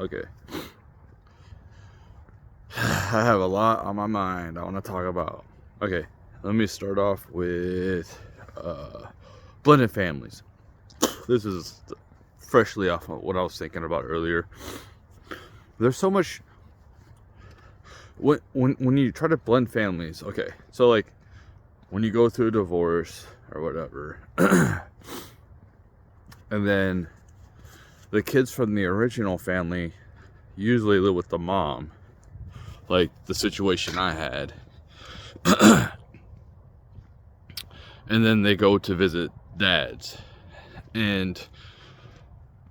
Okay. I have a lot on my mind I want to talk about. Okay, let me start off with blended families. This is freshly off of what I was thinking about earlier. There's so much when you try to blend families. Okay, so like when you go through a divorce or whatever, and then the kids from the original family usually live with the mom, like the situation I had. And then they go to visit dads. And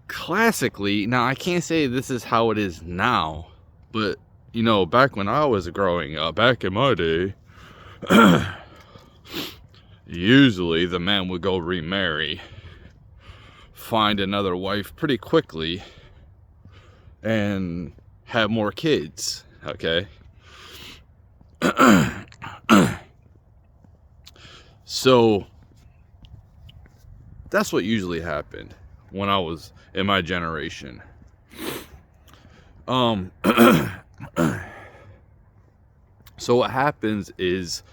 classically, now I can't say this is how it is now, but you know, back when I was growing up, back in my day, usually the man would go remarry, find another wife pretty quickly, and have more kids, okay? So that's what usually happened when I was in my generation. So what happens is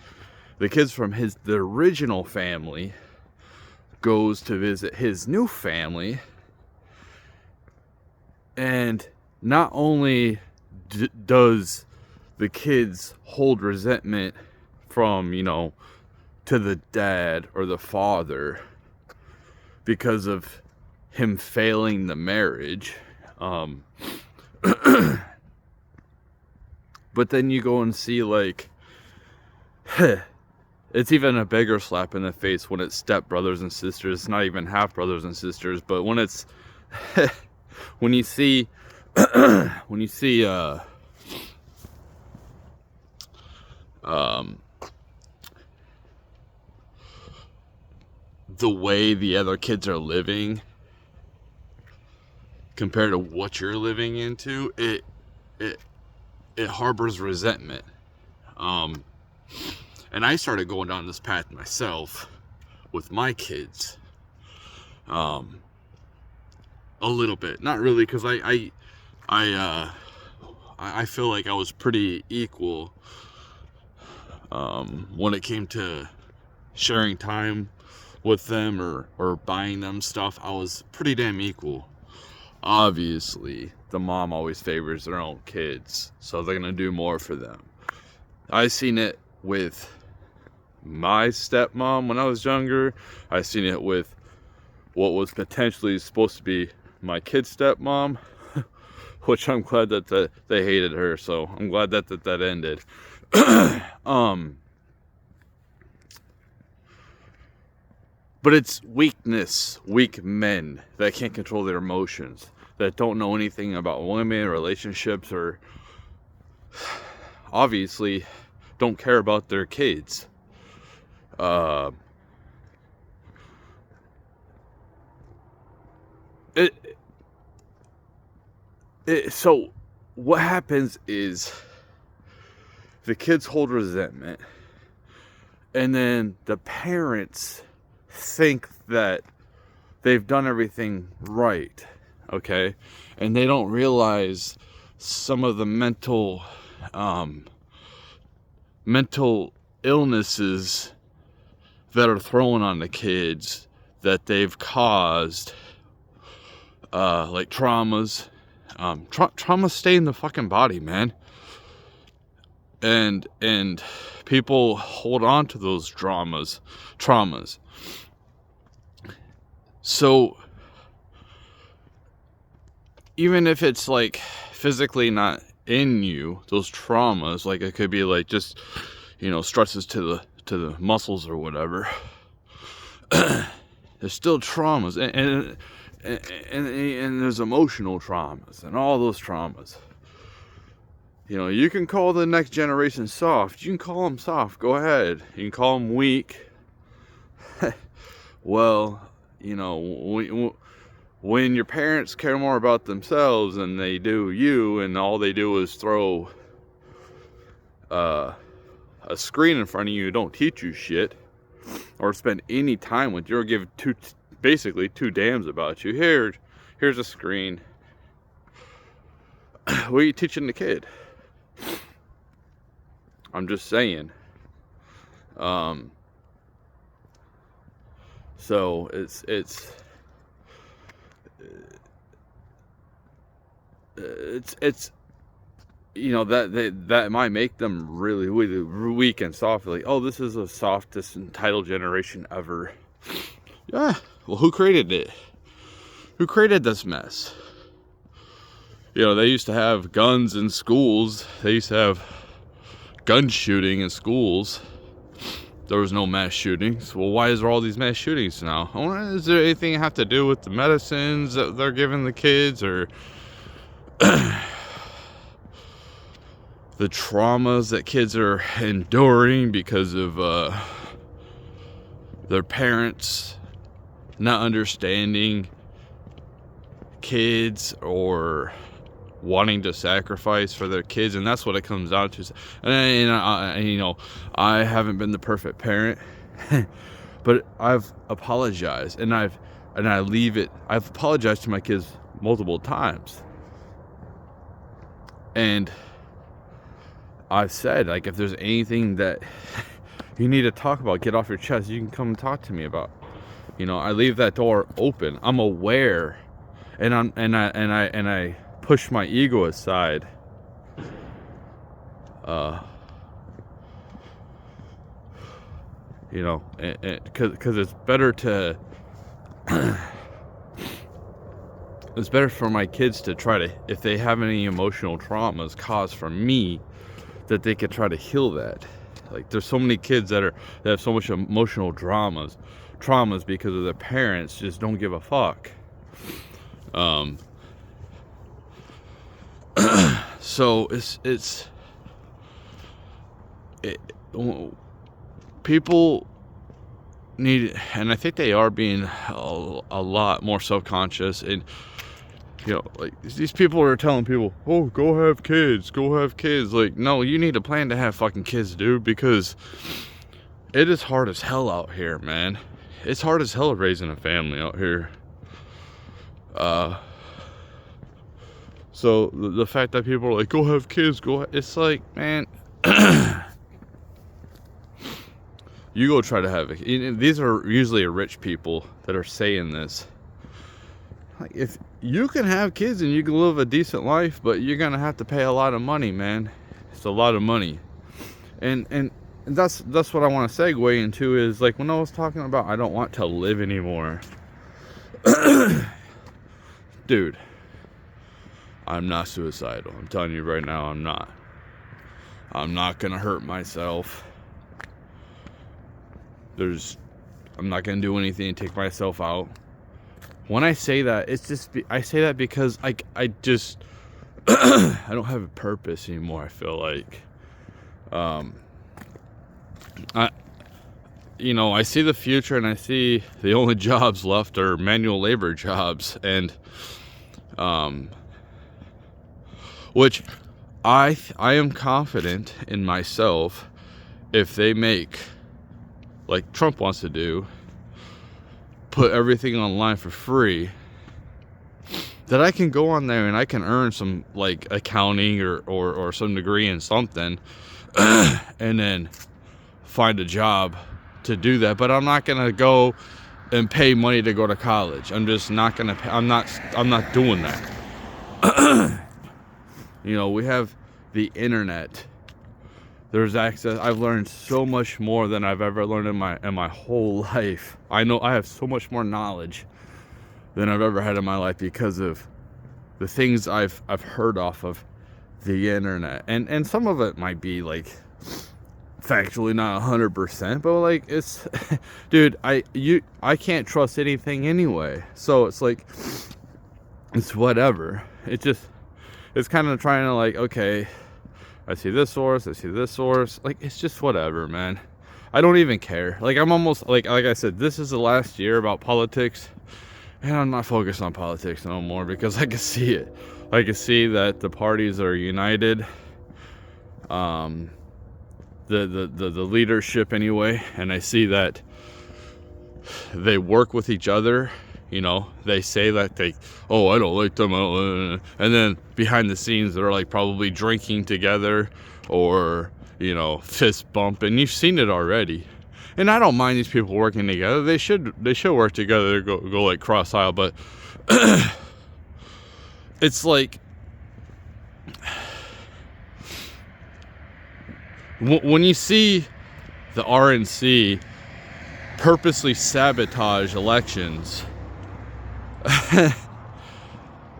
the kids from the original family goes to visit his new family, and not only does the kids hold resentment from, you know, to the dad or the father because of him failing the marriage, but then you go and see, like, it's even a bigger slap in the face when it's step brothers and sisters. It's not even half brothers and sisters, but when it's when you see the way the other kids are living compared to what you're living into, it harbors resentment. And I started going down this path myself with my kids. A little bit, not really, because I feel like I was pretty equal when it came to sharing time with them or buying them stuff. I was pretty damn equal. Obviously, the mom always favors their own kids, so they're gonna do more for them. I seen it with my stepmom when I was younger. I seen it with what was potentially supposed to be my kid's stepmom, which I'm glad that they hated her, so I'm glad that ended. But it's weak men that can't control their emotions, that don't know anything about women, relationships, or obviously don't care about their kids. So what happens is the kids hold resentment, and then the parents think that they've done everything right, okay? And they don't realize some of the mental illnesses that are thrown on the kids that they've caused, like traumas. Traumas stay in the fucking body, man. And people hold on to those traumas. So even if it's like physically not in you, those traumas, like it could be like just, you know, stresses to the muscles or whatever, there's still traumas, and there's emotional traumas and all those traumas. You know, you can call the next generation soft. You can call them soft. Go ahead. You can call them weak. Well, you know, when your parents care more about themselves than they do you, and all they do is throw a screen in front of you, don't teach you shit, or spend any time with you, or give basically two damns about you. Here's a screen. what are you teaching the kid? I'm just saying. So it's you know, that might make them really, really weak and soft. Like, oh, this is the softest entitled generation ever. Yeah. Well, who created it? Who created this mess? You know, they used to have guns in schools. They used to have gun shooting in schools. There was no mass shootings. Well, why is there all these mass shootings now? I wonder, is there anything have to do with the medicines that they're giving the kids, or the traumas that kids are enduring because of their parents not understanding kids or wanting to sacrifice for their kids? And that's what it comes down to. And you know, I haven't been the perfect parent, but I've apologized, and I've apologized to my kids multiple times, and I've said, like, if there's anything that you need to talk about, get off your chest, you can come and talk to me about. You know, I leave that door open. I'm aware, and I push my ego aside. You know, because it's better to it's better for my kids to try to, if they have any emotional traumas caused from me, that they could try to heal that. Like, there's so many kids that have so much emotional traumas because of their parents just don't give a fuck. So people need, and I think they are being a lot more self-conscious. And you know, like, these people are telling people, oh, go have kids. Like, no, you need a plan to have fucking kids, dude, because it is hard as hell out here, man. It's hard as hell raising a family out here. So the fact that people are like, go have kids, it's like, man, you go try to have it. These are usually rich people that are saying this. Like, if you can have kids and you can live a decent life, but you're gonna have to pay a lot of money, man. It's a lot of money. And that's what I want to segue into, is like, when I was talking about I don't want to live anymore. Dude, I'm not suicidal. I'm telling you right now, I'm not. I'm not gonna hurt myself. I'm not gonna do anything to take myself out. When I say that, I say that because I just I don't have a purpose anymore. I feel like I see the future, and I see the only jobs left are manual labor jobs, and which I am confident in myself, if they make, like Trump wants to do, put everything online for free, that I can go on there and I can earn some, like, accounting or some degree in something, and then find a job to do that. But I'm not gonna go and pay money to go to college. I'm just not gonna pay. I'm not doing that. You know, we have the internet. There's access. I've learned so much more than I've ever learned in my whole life. I know I have so much more knowledge than I've ever had in my life because of the things I've heard off of the internet. And some of it might be, like, factually not 100%, but, like, it's dude, I can't trust anything anyway. So it's like, it's whatever. It's kind of trying to, like, okay, I see this source, like, it's just whatever, man. I don't even care. Like, I'm almost, like I said, this is the last year about politics, and I'm not focused on politics no more, because I can see it. I can see that the parties are united, the leadership anyway, and I see that they work with each other You know, they say that oh, I don't like them, and then behind the scenes they're like probably drinking together or, you know, fist bumping. You've seen it already. And I don't mind these people working together. They should work together, go like cross aisle, but it's like when you see the RNC purposely sabotage elections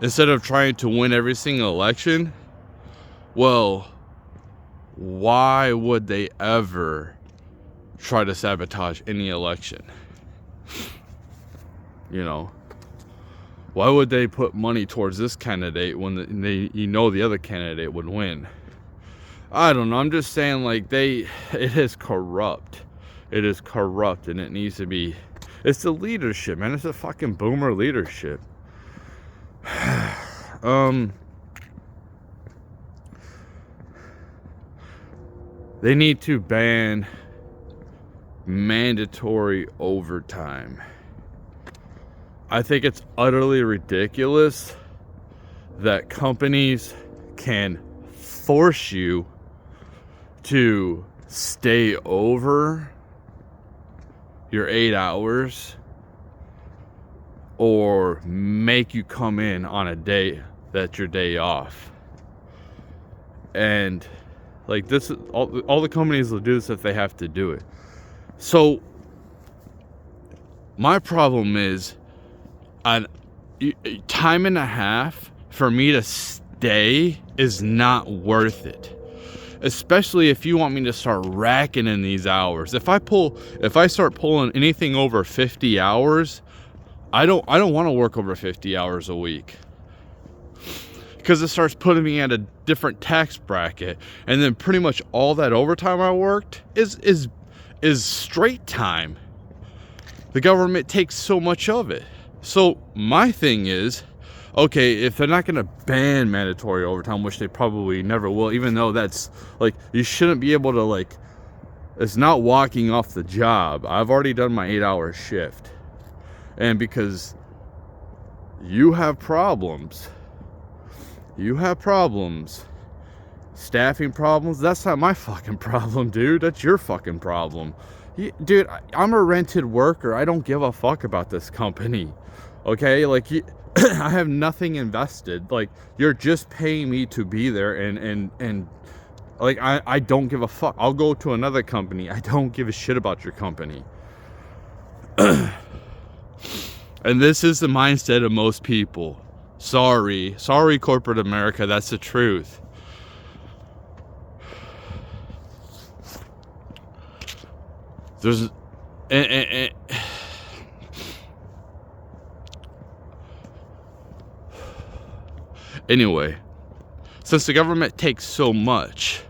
instead of trying to win every single election, well, why would they ever try to sabotage any election? You know, why would they put money towards this candidate when the other candidate would win? I don't know. I'm just saying, like, it is corrupt. It is corrupt, and it needs to be. It's the leadership, man. It's a fucking boomer leadership. They need to ban mandatory overtime. I think it's utterly ridiculous that companies can force you to stay over your 8 hours or make you come in on a day that's your day off. And like this, all the companies will do this if they have to do it. So my problem is, time and a half for me to stay is not worth it. Especially if you want me to start racking in these hours. If I start pulling anything over 50 hours, I don't want to work over 50 hours a week. Because it starts putting me at a different tax bracket. And then pretty much all that overtime I worked is straight time. The government takes so much of it. So my thing is, okay, if they're not going to ban mandatory overtime, which they probably never will, even though that's, like, you shouldn't be able to, like, it's not walking off the job. I've already done my 8-hour shift. And because you have problems, staffing problems, that's not my fucking problem, dude. That's your fucking problem. Dude, I'm a rented worker. I don't give a fuck about this company. Okay? Like, I have nothing invested. Like, you're just paying me to be there, and like, I don't give a fuck. I'll go to another company. I don't give a shit about your company. And this is the mindset of most people. Sorry, corporate America, that's the truth. There's anyway, since the government takes so much,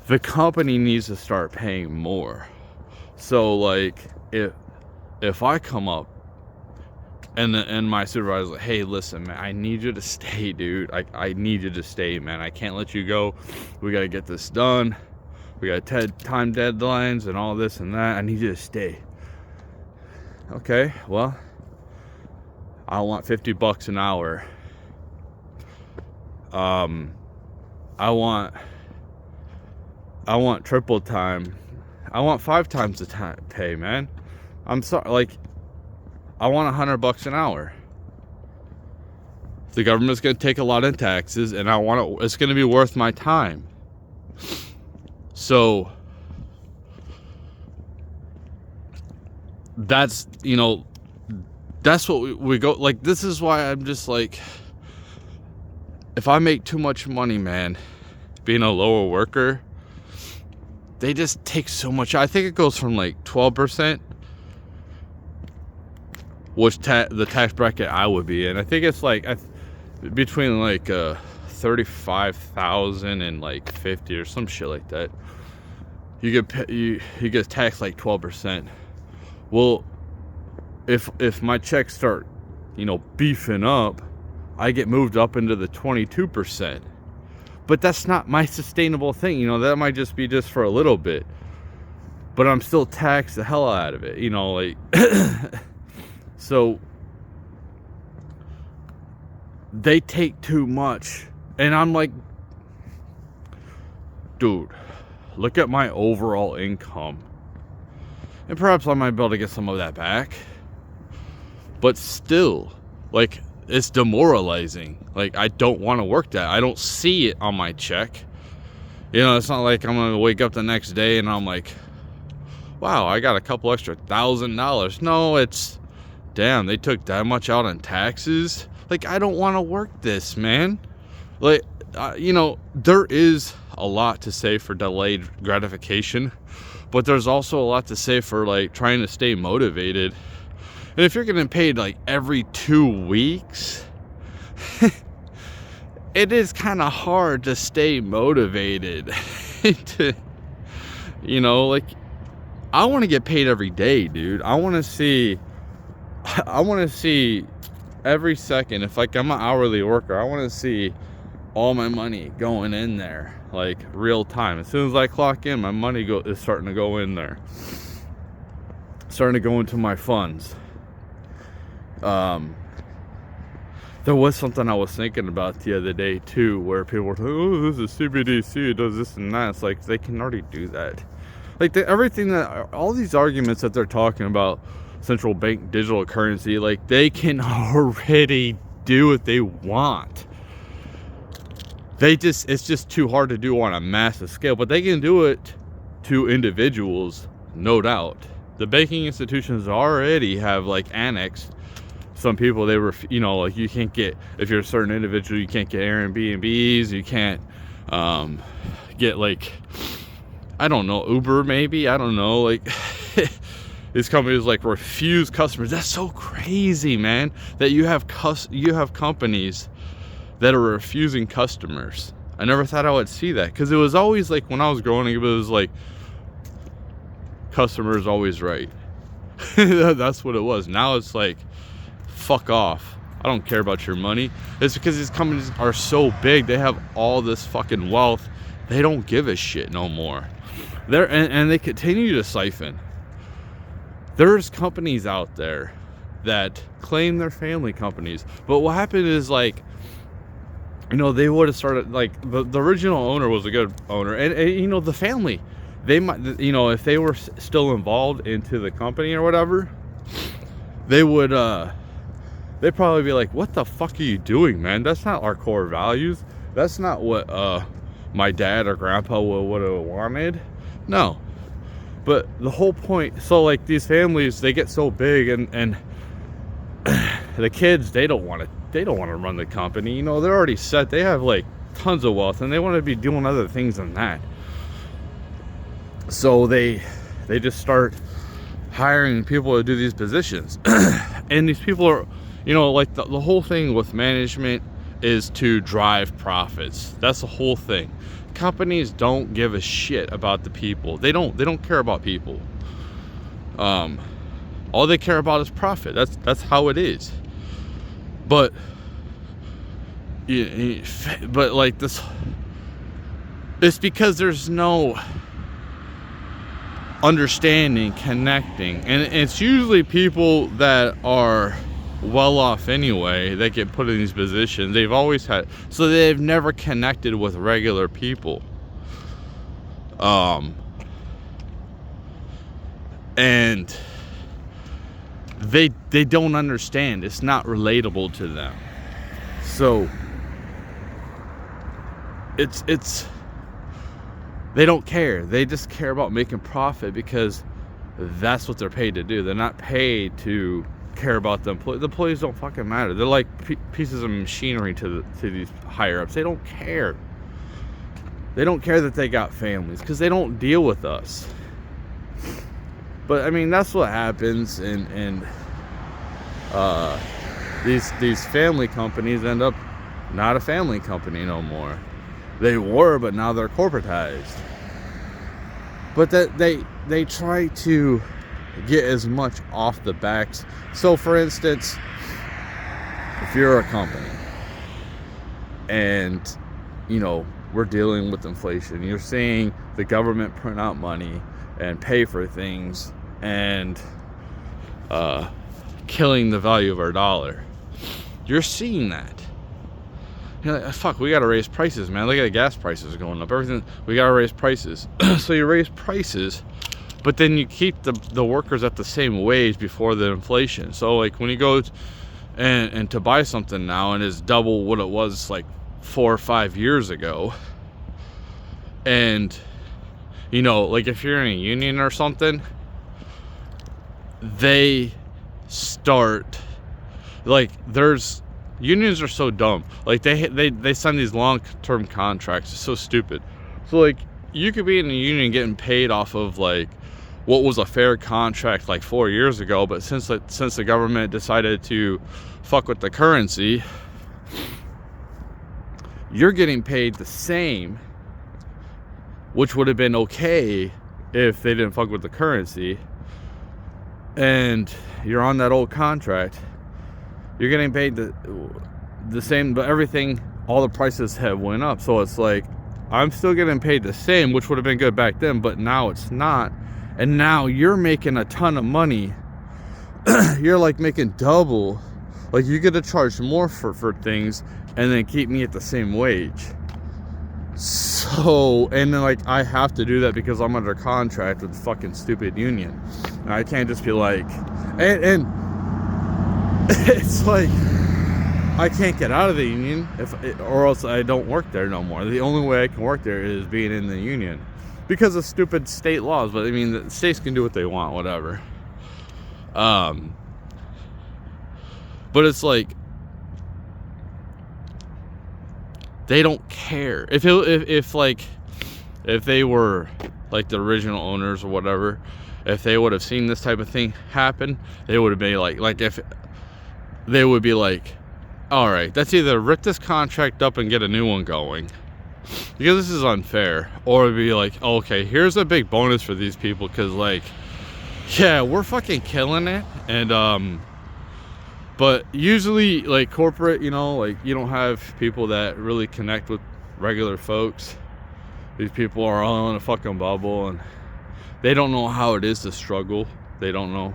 the company needs to start paying more. So, like, if I come up and my supervisor's like, hey, listen, man, I need you to stay, dude. I need you to stay, man. I can't let you go. We got to get this done. We got time deadlines and all this and that. I need you to stay. Okay, well, I want $50 an hour. I want triple time. I want 5 times the time pay, man. I'm sorry, like, I want $100 an hour. The government's gonna take a lot in taxes, and it's gonna be worth my time. So that's, you know, that's what we go, like, this is why I'm just like, if I make too much money, man, being a lower worker, they just take so much. I think it goes from like 12%, which the tax bracket I would be in. I think it's like between like 35,000 and like 50 or some shit like that. You get taxed like 12%. Well, if my checks start, you know, beefing up, I get moved up into the 22%. But that's not my sustainable thing. You know, that might just be just for a little bit. But I'm still taxed the hell out of it. You know, like, So they take too much. And I'm like, dude, look at my overall income. And perhaps I might be able to get some of that back. But still, like, it's demoralizing. Like, I don't want to work that. I don't see it on my check. You know, it's not like I'm going to wake up the next day and I'm like, wow, I got a couple extra $1,000. No, it's, damn, they took that much out on taxes. Like, I don't want to work this, man. Like, you know, there is a lot to say for delayed gratification, but there's also a lot to say for, like, trying to stay motivated. And if you're getting paid, like, every 2 weeks, it is kind of hard to stay motivated. You know, like, I want to get paid every day, dude. I want to see every second. If, like, I'm an hourly worker, I want to see all my money going in there, like, real time. As soon as I clock in, my money is starting to go in there, starting to go into my funds. There was something I was thinking about the other day too, where people were like, oh, this is CBDC, it does this and that. It's like, they can already do that. Like, everything that, all these arguments that they're talking about, central bank digital currency, like, they can already do what they want. It's just too hard to do on a massive scale, but they can do it to individuals, no doubt. The banking institutions already have, like, annexed some people. They were, you know, like, you can't get, if you're a certain individual, you can't get Airbnbs, you can't get, like, I don't know, Uber maybe, I don't know, like, these companies, like, refuse customers. That's so crazy, man, that you have companies that are refusing customers. I never thought I would see that, because it was always like, when I was growing up, it was like, customer is always right. That's what it was. Now it's like, fuck off, I don't care about your money. It's because these companies are so big, they have all this fucking wealth, they don't give a shit no more. And they continue to siphon. There's companies out there that claim they're family companies, but what happened is, like, you know, they would have started, like, the original owner was a good owner, and you know, the family, they might, you know, if they were still involved into the company or whatever, they would they'd probably be like, what the fuck are you doing, man? That's not our core values. That's not what my dad or grandpa would have wanted. No. But the whole point, so, like, these families, they get so big, and the kids, they don't want to run the company. You know, they're already set. They have, like, tons of wealth, and they want to be doing other things than that. So they just start hiring people to do these positions. And these people are, you know, like, the whole thing with management is to drive profits. That's the whole thing. Companies don't give a shit about the people. They don't care about people. All they care about is profit. That's how it is. But like this, it's because there's no understanding, connecting, and it's usually people that are well off anyway that get put in these positions. They've always had, so they've never connected with regular people, and they don't understand. It's not relatable to them. So it's they don't care. They just care about making profit, because that's what they're paid to do. They're not paid to care about them. The employees don't fucking matter. They're like pieces of machinery to these higher ups. They don't care. They don't care that they got families, because they don't deal with us. But I mean, that's what happens, and these family companies end up not a family company no more. They were, but now they're corporatized. But that they try to get as much off the backs. So, for instance, if you're a company and, you know, we're dealing with inflation, you're seeing the government print out money and pay for things and killing the value of our dollar. You're seeing that. You're like, fuck, we gotta raise prices, man. Look at the gas prices going up. Everything, we gotta raise prices. So you raise prices, but then you keep the workers at the same wage before the inflation. So like when you go and to buy something now and it's double what it was like 4 or 5 years ago, and you know, like if you're in a union or something, they start like unions are so dumb. Like they sign these long-term contracts. It's so stupid. So like you could be in a union getting paid off of like what was a fair contract like 4 years ago, but since the government decided to fuck with the currency, you're getting paid the same, which would have been okay if they didn't fuck with the currency, and you're on that old contract. You're getting paid the same, but everything, all the prices have went up. So it's like, I'm still getting paid the same, which would have been good back then, but now it's not. And now you're making a ton of money. You're like making double. Like you get to charge more for things and then keep me at the same wage. So, and then like I have to do that because I'm under contract with the fucking stupid union. And I can't just be like, and it's like I can't get out of the union or else I don't work there no more. The only way I can work there is being in the union because of stupid state laws. But I mean, the states can do what they want, whatever. But it's like they don't care if they were like the original owners or whatever. If they would have seen this type of thing happen, they would have been like if they would be like, all right, let's either rip this contract up and get a new one going because this is unfair, or it'd be like, okay, here's a big bonus for these people because like, yeah, we're fucking killing it. And but usually like corporate, you know, like you don't have people that really connect with regular folks. These people are all in a fucking bubble and they don't know how it is to struggle. They don't know.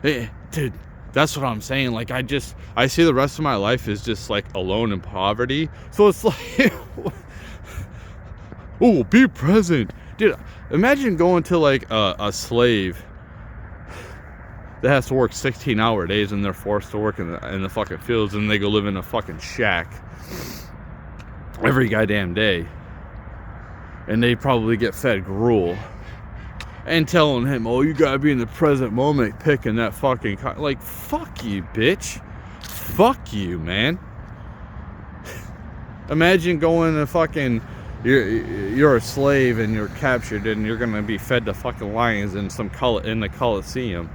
Hey, dude, that's what I'm saying. Like I see the rest of my life is just like alone in poverty. So it's like, oh, be present. Dude, imagine going to like a slave that has to work 16-hour days and they're forced to work in the fucking fields and they go live in a fucking shack every goddamn day. And they probably get fed gruel. And telling him, oh, you gotta be in the present moment picking that fucking like, fuck you, bitch. Fuck you, man. Imagine going to fucking, you're a slave and you're captured and you're gonna be fed to fucking lions in the Coliseum.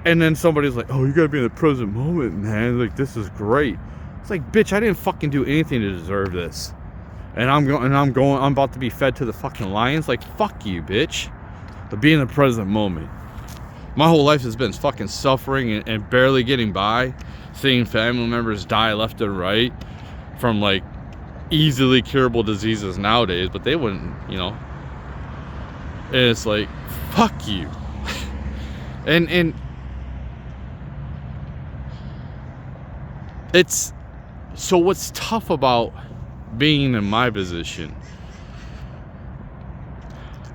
And then somebody's like, oh, you gotta be in the present moment, man. Like, this is great. It's like, bitch, I didn't fucking do anything to deserve this. And I'm about to be fed to the fucking lions. Like, fuck you, bitch. But be in the present moment. My whole life has been fucking suffering and barely getting by. Seeing family members die left and right from like easily curable diseases nowadays, but they wouldn't, you know. And it's like, fuck you. and it's so what's tough about being in my position,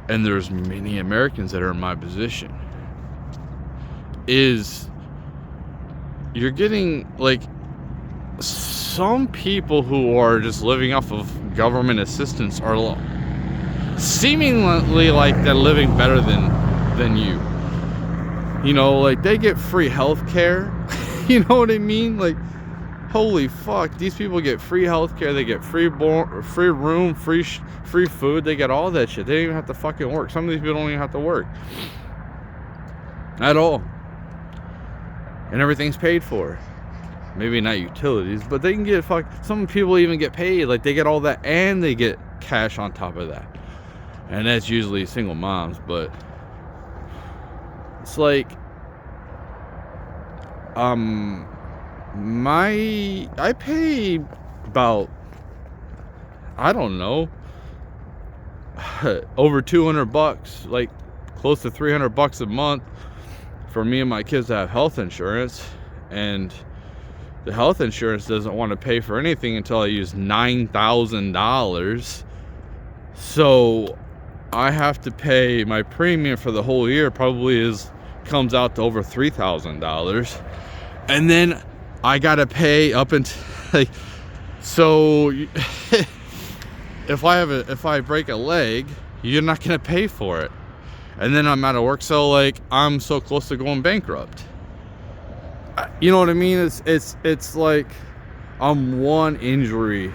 and there's many Americans that are in my position, is you're getting like some people who are just living off of government assistance are seemingly like they're living better than you. You know, like they get free health care. You know what I mean? Like, holy fuck, these people get free healthcare, they get free room, free food, they get all that shit. They don't even have to fucking work. Some of these people don't even have to work at all, and everything's paid for. Maybe not utilities, but they can get some people even get paid, like they get all that and they get cash on top of that, and that's usually single moms. But it's like I pay about, I don't know, over $200, like close to $300 a month for me and my kids to have health insurance, and the health insurance doesn't want to pay for anything until I use $9,000. So I have to pay my premium for the whole year, probably comes out to over $3,000. And then I gotta pay up until like, so if I break a leg, you're not gonna pay for it. And then I'm out of work, so like I'm so close to going bankrupt. You know what I mean? It's like I'm one injury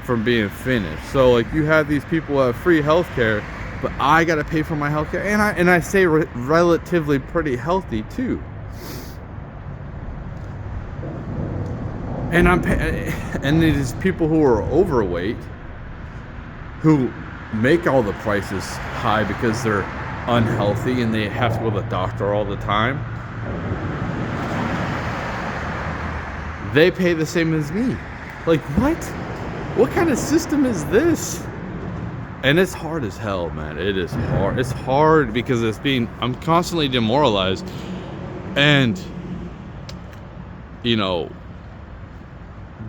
from being finished. So like you have these people who have free healthcare, but I gotta pay for my healthcare, and I stay relatively pretty healthy too. And and these people who are overweight, who make all the prices high because they're unhealthy and they have to go to the doctor all the time, they pay the same as me. Like, what kind of system is this? And it's hard as hell, man. It is hard. It's hard because I'm constantly demoralized. And, you know,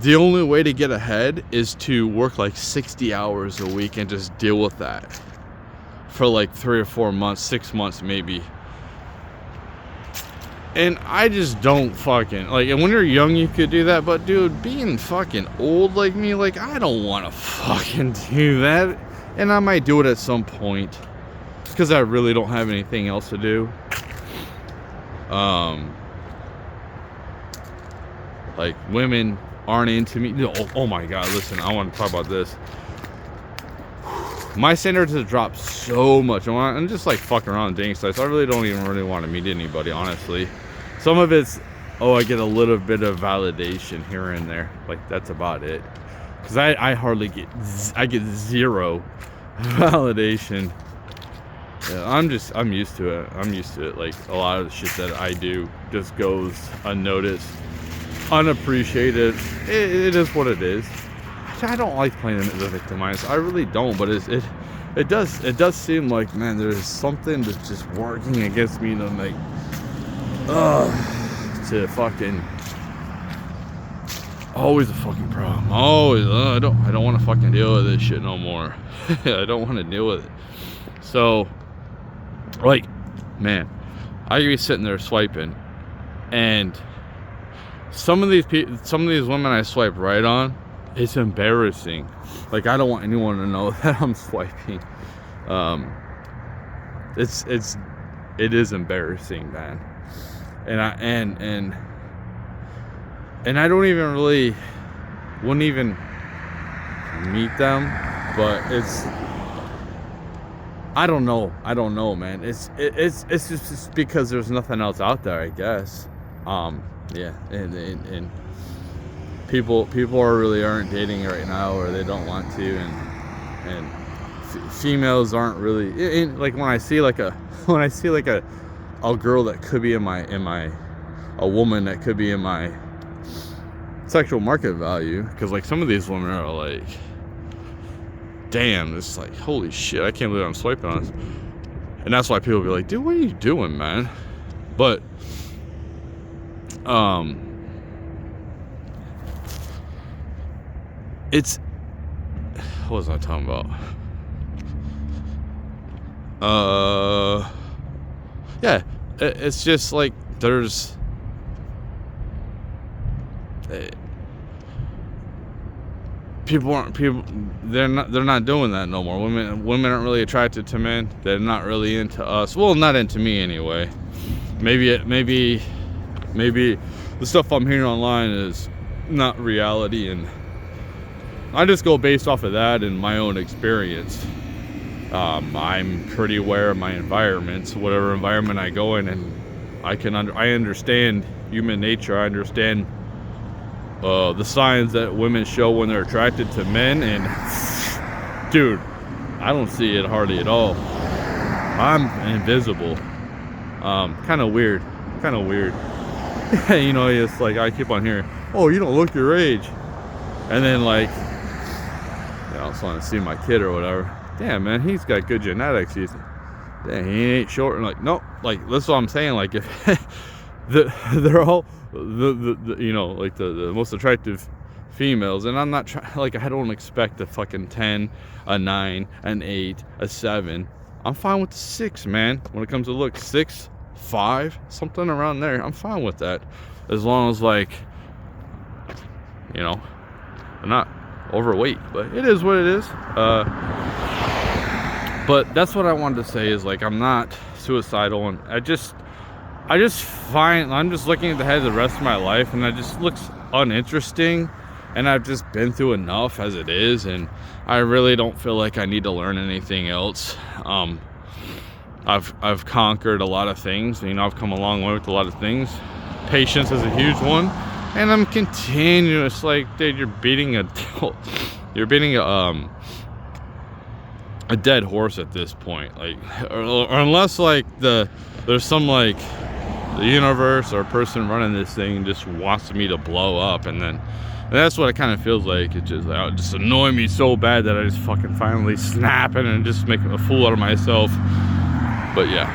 the only way to get ahead is to work like 60 hours a week and just deal with that for like 3 or 4 months, 6 months maybe. And I just don't fucking like, and when you're young you could do that, but dude, being fucking old like me, like I don't want to fucking do that. And I might do it at some point because I really don't have anything else to do. Like women aren't into me. Oh my god, listen, I want to talk about this. My standards have dropped so much. I'm just like fucking around dating sites. I really don't even really want to meet anybody, honestly. Some of it's, I get a little bit of validation here and there. Like that's about it. Because I hardly get zero validation. Yeah, I'm used to it. I'm used to it. Like a lot of the shit that I do just goes unnoticed, unappreciated. It is what it is. I don't like playing the victimized. I really don't. But it does seem like, man, there's something that's just working against me to make to fucking always a fucking problem. Always. I don't want to fucking deal with this shit no more. I don't want to deal with it. So, like, man, I could be sitting there swiping, and some of these women I swipe right on, it's embarrassing. Like, I don't want anyone to know that I'm swiping. It is embarrassing, man. And I don't even really wouldn't even meet them, but I don't know, man. It's just because there's nothing else out there, I guess. Yeah, and people aren't dating right now, or they don't want to, and females aren't really, like when I see a girl that could be a woman that could be in my sexual market value, because like some of these women are like, damn, it's like, holy shit, I can't believe I'm swiping on this. And that's why people be like, dude, what are you doing, man? But it's, what was I talking about? Yeah, it's just like there's they're not doing that no more. Women aren't really attracted to men. They're not really into us. Well, not into me anyway. Maybe the stuff I'm hearing online is not reality, and I just go based off of that and my own experience. I'm pretty aware of my environments, whatever environment I go in, and I understand human nature. I understand the signs that women show when they're attracted to men, and dude, I don't see it hardly at all. I'm invisible. Kind of weird. You know, it's like I keep on hearing, oh, you don't look your age, and then like, I just want to see my kid or whatever. Damn, man, he's got good genetics. dang, he ain't short. And like, no, like that's what I'm saying. Like if they're all the you know, like the most attractive females, and I'm not trying, like I don't expect a fucking 10, a 9, an 8, a 7. I'm fine with the 6, man. When it comes to look, 6, 5, something around there, I'm fine with that, as long as, like, you know, I'm not overweight. But it is what it is. But that's what I wanted to say, is like, I'm not suicidal, and I just find, I'm just looking ahead of the rest of my life, and it just looks uninteresting, and I've just been through enough as it is, and I really don't feel like I need to learn anything else. I've conquered a lot of things, you know, I've come a long way with a lot of things. Patience is a huge one, and I'm continuous, like, dude, you're beating a dead horse at this point, like, or unless like there's some, like, the universe or person running this thing just wants me to blow up, and that's what it kind of feels like. It just annoy me so bad that I just fucking finally snap it and just make a fool out of myself. But yeah.